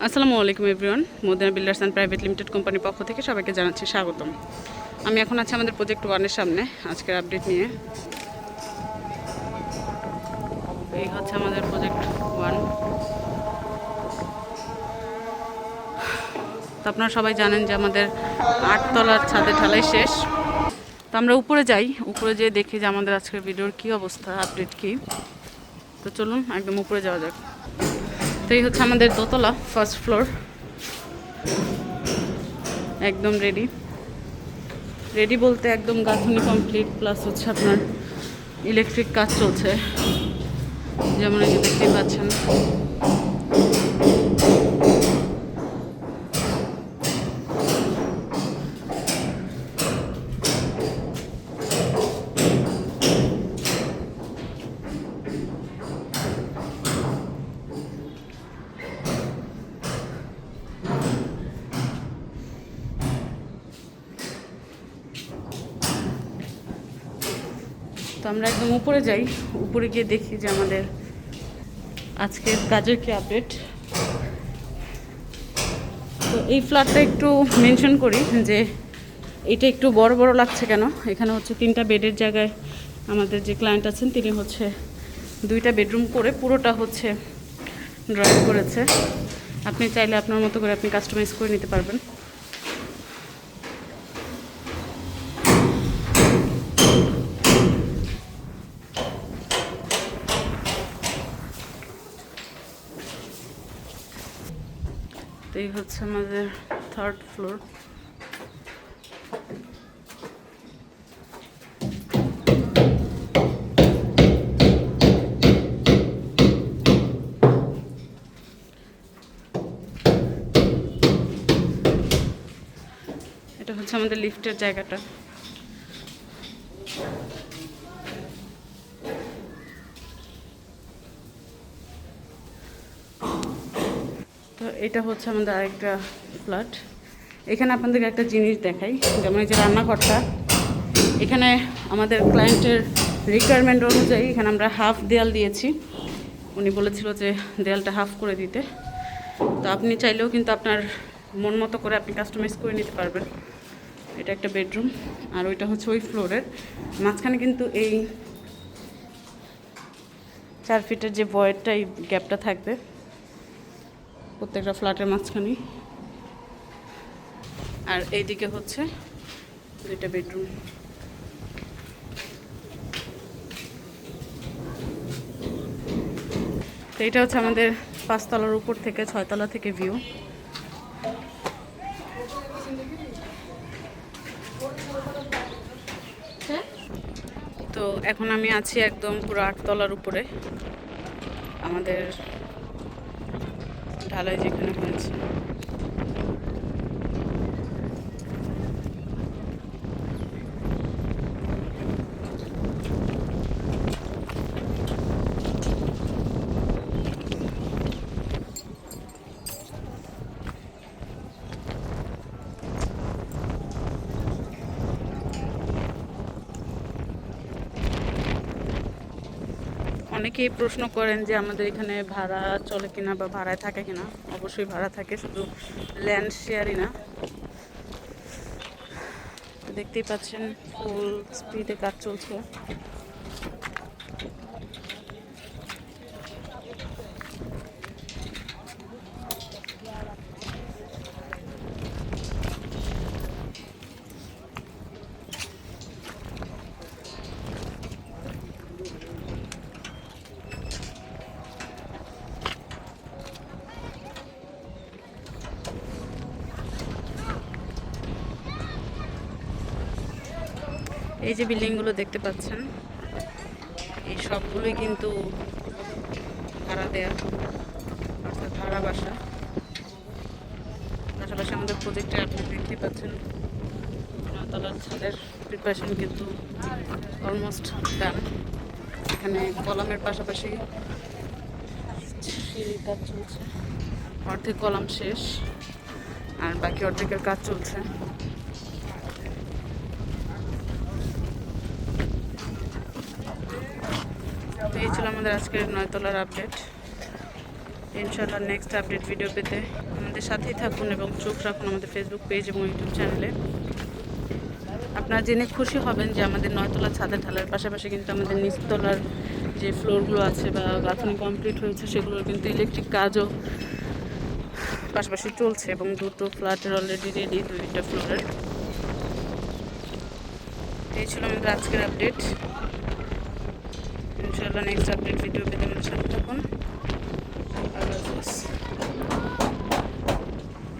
আসসালামু আলাইকুম everyone. Madina builders and private limited কোম্পানির পক্ষ থেকে সবাইকে জানাচ্ছি স্বাগতম। আমি এখন আছি আমাদের প্রজেক্ট ওয়ানের সামনে আজকের আপডেট নিয়ে। এই হচ্ছে আমাদের প্রজেক্ট ওয়ান। তো আপনারা সবাই জানেন যে আমাদের 8 তলার ছাদের ঢালাই শেষ। তো আমরা উপরে যাই, উপরে যেয়ে দেখি যে আমাদের আজকের ভিডিওর কী অবস্থা, আপডেট কী। তো চলুন একদম উপরে যাওয়া যাক। তো এই হচ্ছে আমাদের দোতলা ফার্স্ট ফ্লোর, একদম রেডি বলতে একদম গাঁথনি কমপ্লিট, প্লাস হচ্ছে আপনার ইলেকট্রিক কাজ চলছে, যেমন এই যে দেখতেই পাচ্ছেন। তো আমরা একদম উপরে যাই, উপরে গিয়ে দেখি যে আমাদের আজকের কাজের কি আপডেট। তো এই ফ্ল্যাটটা একটু মেনশন করি যে এটা একটু বড় বড় লাগছে কেন। এখানে হচ্ছে 3টা বেডের জায়গায় আমাদের যে ক্লায়েন্ট আছেন তিনি হচ্ছে 2টা বেডরুম করে পুরোটা হচ্ছে ড্রয়িং করেছে। আপনি চাইলে আপনার মতো করে আপনি কাস্টমাইজ করে নিতে পারবেন। তো এই হচ্ছে আমাদের 3rd ফ্লোর। এটা হচ্ছে আমাদের লিফটের জায়গাটা। তো এটা হচ্ছে আমাদের আরেকটা ফ্ল্যাট। এখানে আপনাদেরকে একটা জিনিস দেখাই, যেমন এই যে রান্নাঘরটা, এখানে আমাদের ক্লায়েন্টের রিকোয়ারমেন্ট অনুযায়ী এখানে আমরা হাফ দেয়াল দিয়েছি। উনি বলেছিল যে দেয়ালটা হাফ করে দিতে। তো আপনি চাইলেও কিন্তু আপনার মন মতো করে আপনি কাস্টমাইজ করে নিতে পারবেন। এটা একটা বেডরুম, আর ওইটা হচ্ছে ওই ফ্লোরের মাঝখানে কিন্তু এই 4 ফিটের যে ভয়েডটা, এই গ্যাপটা থাকবে প্রত্যেকটা ফ্ল্যাটের মাঝখানে। আর এইদিকে হচ্ছে 2টা বেডরুম। তো এটা হচ্ছে আমাদের 5 তলার উপর থেকে 6 তলা থেকে ভিউ। তো এখন আমি আছি একদম পুরো 8 তলার উপরে, আমাদের ঢালাই যেখানে হয়েছে। অনেকেই প্রশ্ন করেন যে আমাদের এখানে ভাড়া চলে কিনা বা ভাড়ায় থাকে কিনা। অবশ্যই ভাড়া থাকে, শুধু ল্যান্ড শেয়ারই না। দেখতেই পাচ্ছেন ফুল স্পিডে কাজ চলছে। এই যে বিল্ডিংগুলো দেখতে পাচ্ছেন, এই সবগুলোই কিন্তু ভাড়া দেয়া, অর্থাৎ ভাড়া বাসা। পাশাপাশি আমাদের প্রজেক্টে আপনি দেখতে পাচ্ছেন 9 তলার ছাদের প্রিপারেশন কিন্তু অলমোস্ট ডান। এখানে কলামের পাশাপাশি সিঁড়ির কাজ চলছে, অর্ধেক কলাম শেষ আর বাকি অর্ধেকের কাজ চলছে। তো এই ছিল আমাদের আজকের 9 তলার আপডেট। ইনশাআল্লাহ নেক্সট আপডেট ভিডিও পেতে আমাদের সাথেই থাকুন এবং চোখ রাখুন আমাদের ফেসবুক পেজ এবং ইউটিউব চ্যানেলে। আপনারা জেনে খুশি হবেন যে আমাদের 9তলা ছাদের ঢালার পাশাপাশি কিন্তু আমাদের নিচতলার যে ফ্লোরগুলো আছে বা গাঁথনি কমপ্লিট হয়েছে সেগুলোর কিন্তু ইলেকট্রিক কাজও পাশাপাশি চলছে এবং দুটো ফ্ল্যাটের অলরেডি রেডি, 2টা ফ্লোরের। এই ছিল আমাদের আজকের আপডেট। ইনশাআল্লাহ নেক্সট আপডেট ভিডিও পেতে আমাদের সাথে থাকুন। আল্লাহ হাফেজ।